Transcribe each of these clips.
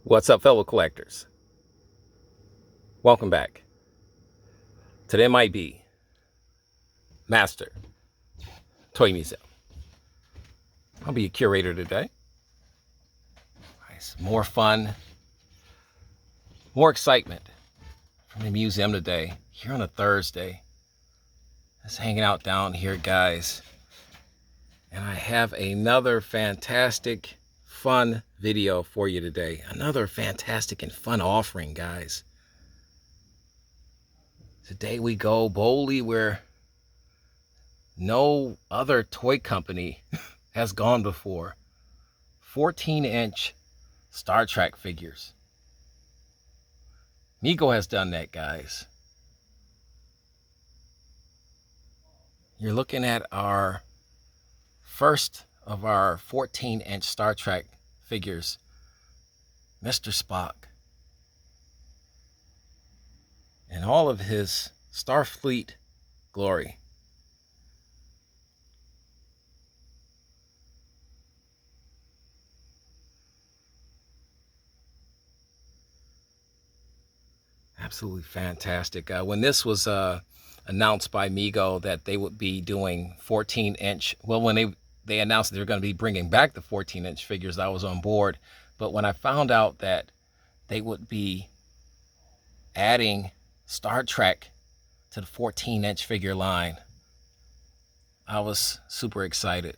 What's up, fellow collectors? Welcome back to the M.I.B. Master Toy Museum. I'll be your curator today. Nice. More fun, more excitement from the museum today, here on a Thursday. Just hanging out down here, guys. And I have another fantastic, fun video for you today. Another fantastic and fun offering, guys. Today we go boldly where no other toy company has gone before. 14-inch Star Trek figures. Mego has done that, guys. You're looking at our first of our 14-inch Star Trek figures, Mr. Spock, and all of his Starfleet glory. Absolutely fantastic. When this was announced by Mego that they would be doing 14-inch, well, when they announced that they were going to be bringing back the 14-inch figures, I was on board. But when I found out that they would be adding Star Trek to the 14-inch figure line, I was super excited.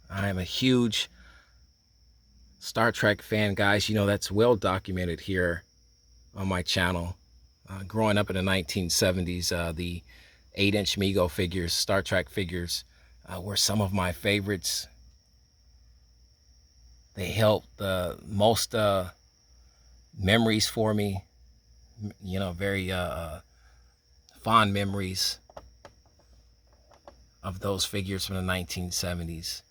I am a huge Star Trek fan, guys. You know, that's well documented here on my channel. Growing up in the 1970s, the 8-inch Mego figures, Star Trek figures, were some of my favorites. They held the most memories for me, you know, very fond memories of those figures from the 1970s.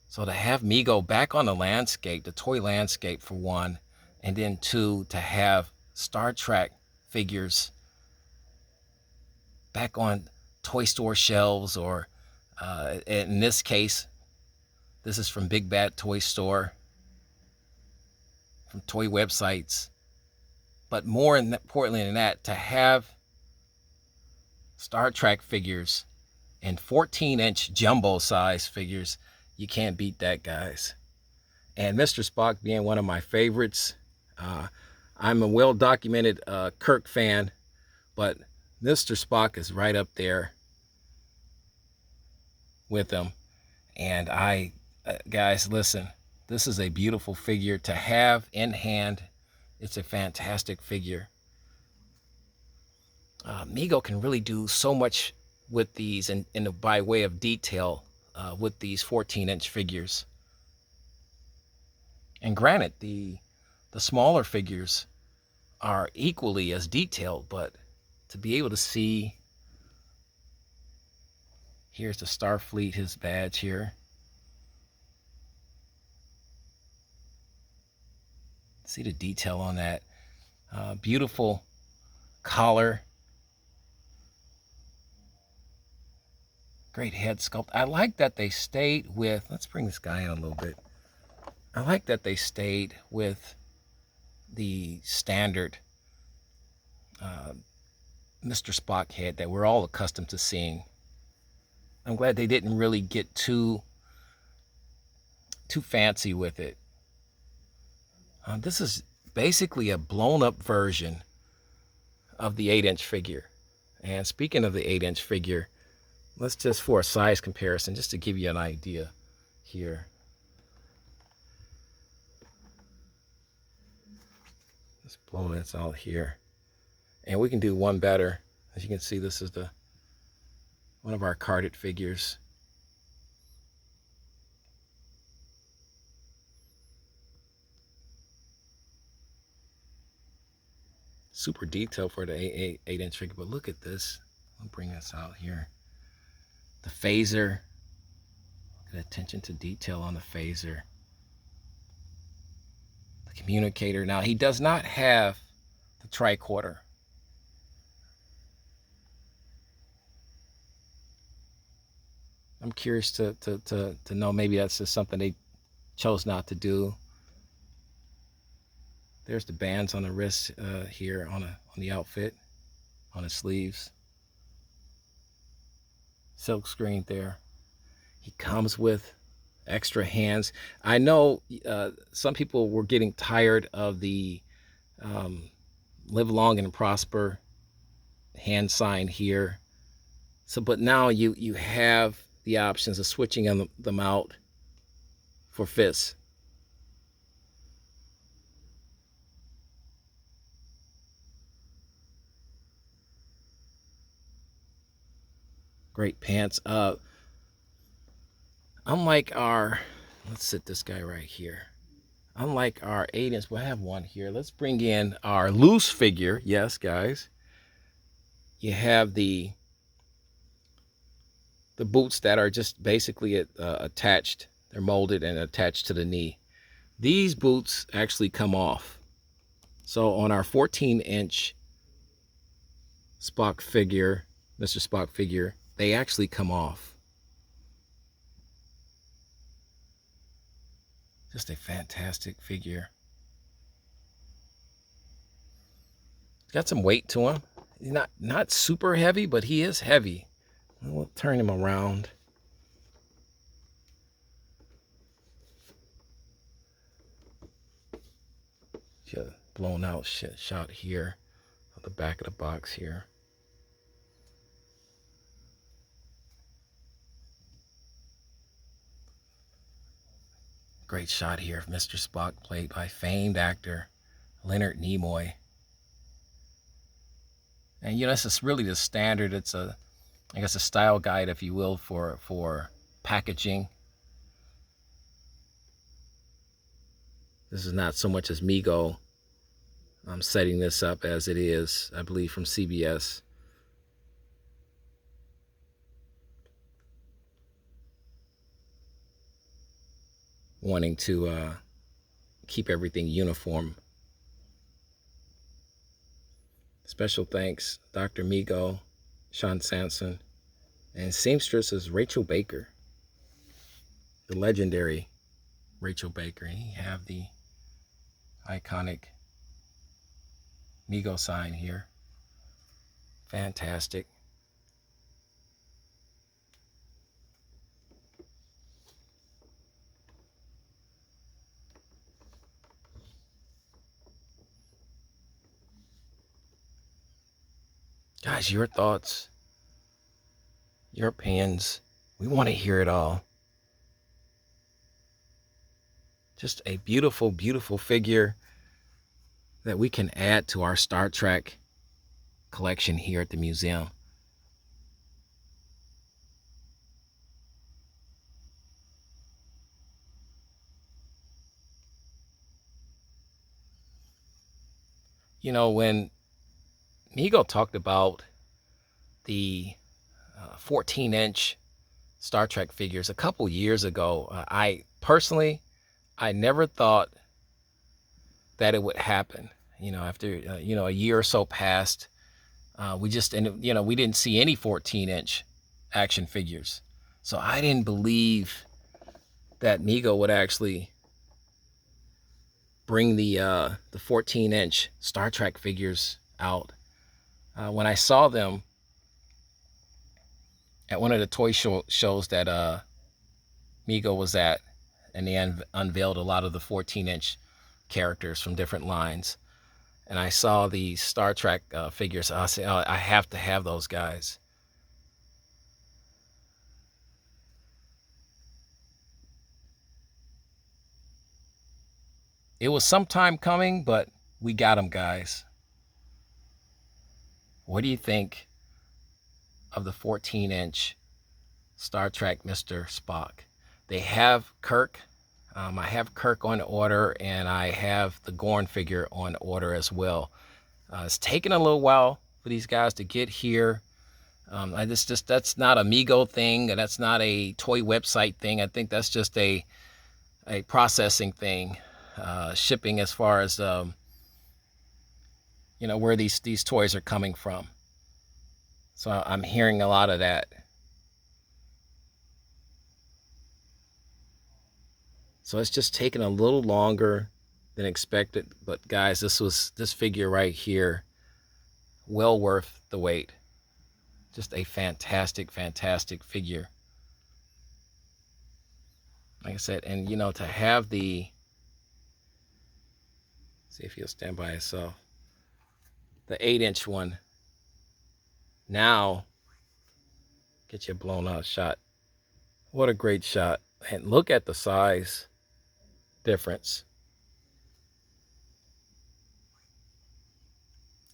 So to have Mego back on the landscape, the toy landscape for one, and then two, to have Star Trek figures back on toy store shelves, or in this case, this is from Big Bad Toy Store, from toy websites. But more importantly than that, to have Star Trek figures and 14-inch jumbo size figures, you can't beat that, guys. And Mr. Spock being one of my favorites. I'm a well-documented Kirk fan, but Mr. Spock is right up there with him. And guys, listen, this is a beautiful figure to have in hand. It's a fantastic figure. Mego can really do so much with these, and by way of detail, with these 14-inch figures. And granted, the smaller figures are equally as detailed, but to be able to see, here's the Starfleet, his badge here. See the detail on that. Beautiful collar. Great head sculpt. I like that they stayed with, let's bring this guy in a little bit. I like that they stayed with the standard Mr. Spock head that we're all accustomed to seeing. I'm glad they didn't really get too fancy with it. This is basically a blown up version of the 8-inch figure. And speaking of the 8-inch figure, let's just, for a size comparison, just to give you an idea here. Let's blow this out here. And we can do one better. As you can see, this is one of our carded figures. Super detailed for the 8-inch figure, but look at this. I'll bring this out here. The phaser. Look at attention to detail on the phaser. The communicator. Now, he does not have the tricorder. I'm curious to know, maybe that's just something they chose not to do. There's the bands on the wrist here on the outfit, on the sleeves. Silk screen there. He comes with extra hands. I know some people were getting tired of the um, live long and prosper hand sign here. So, but now you have the options of switching them out for fists. Great pants. Unlike our, let's sit this guy right here. Unlike our 8-inch, we'll have one here. Let's bring in our loose figure. Yes, guys. You have the boots that are just basically attached. They're molded and attached to the knee. These boots actually come off. So on our 14-inch Spock figure, Mr. Spock figure, they actually come off. Just a fantastic figure. Got some weight to him. He's not super heavy, but he is heavy. We'll turn him around. Blown out shot here of the back of the box here. Great shot here of Mr. Spock, played by famed actor Leonard Nimoy. And you know, this is really the standard. It's I guess a style guide, if you will, for packaging. This is not so much as Mego. I'm setting this up as it is, I believe, from CBS. Wanting to keep everything uniform. Special thanks, Dr. Mego, Sean Sanson, and seamstress is Rachel Baker, the legendary Rachel Baker. And you have the iconic Mego sign here. Fantastic. Guys, your thoughts, your opinions, we want to hear it all. Just a beautiful, beautiful figure that we can add to our Star Trek collection here at the museum. You know, when Mego talked about the 14-inch Star Trek figures a couple years ago, I personally, I never thought that it would happen. You know, after a year or so passed, we didn't see any 14-inch action figures. So I didn't believe that Mego would actually bring the 14-inch Star Trek figures out. When I saw them at one of the toy shows that Mego was at, and they unveiled a lot of the 14-inch characters from different lines, and I saw the Star Trek figures, I said, oh, I have to have those guys. It was some time coming, but we got them, guys. What do you think of the 14-inch Star Trek Mr. Spock? They have Kirk. I have Kirk on order, and I have the Gorn figure on order as well. It's taken a little while for these guys to get here. That's not a Mego thing, and that's not a toy website thing. I think that's just a processing thing, shipping as far as where these toys are coming from. So I'm hearing a lot of that. So it's just taking a little longer than expected. But guys, this figure right here, well worth the wait. Just a fantastic, fantastic figure. Like I said, and you know, to have the, see if he'll stand by himself, the 8-inch one, now get you a blown out shot. What a great shot. And look at the size difference.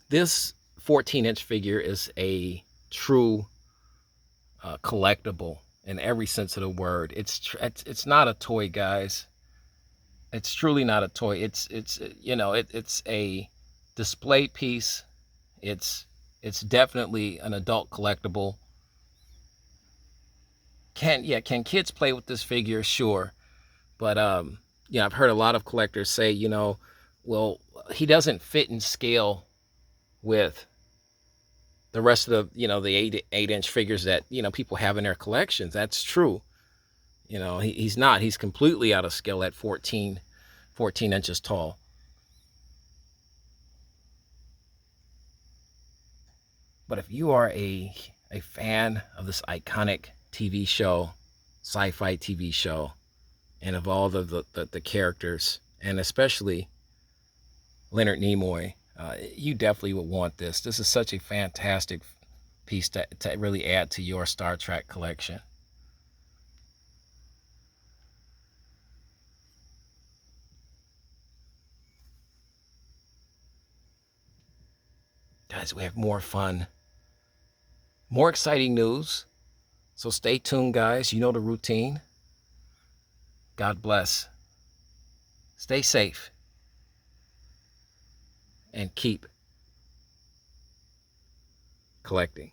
This 14-inch figure is a true collectible in every sense of the word. It's not a toy, guys. It's truly not a toy. It's you know, it's a display piece. It's it's definitely an adult collectible. Can kids play with this figure? Sure. But yeah, I've heard a lot of collectors say, you know, well, he doesn't fit in scale with the rest of the, you know, the 8-inch figures that, you know, people have in their collections. That's true. You know, he's not. He's completely out of scale at 14 inches tall. But if you are a fan of this iconic TV show, sci-fi TV show, and of all the characters, and especially Leonard Nimoy, you definitely would want this. This is such a fantastic piece to really add to your Star Trek collection. Guys, we have more fun, more exciting news. So stay tuned, guys. You know the routine. God bless. Stay safe and keep collecting.